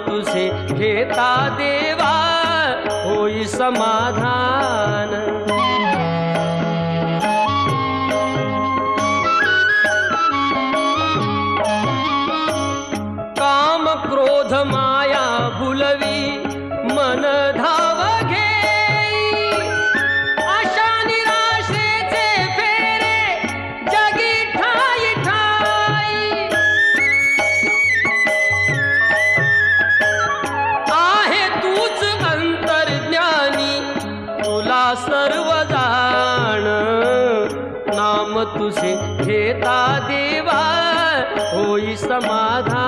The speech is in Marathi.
तुझे घेता देवा होई समाधान। काम क्रोध माया भुलवी मन धाव घेई, आशा निराशेचे फेरे जगी ठाई ठाई। आहे तूच अंतर्ज्ञानी तुला सर्व जाण, नाम तुझे घेता देवा होई समाधान।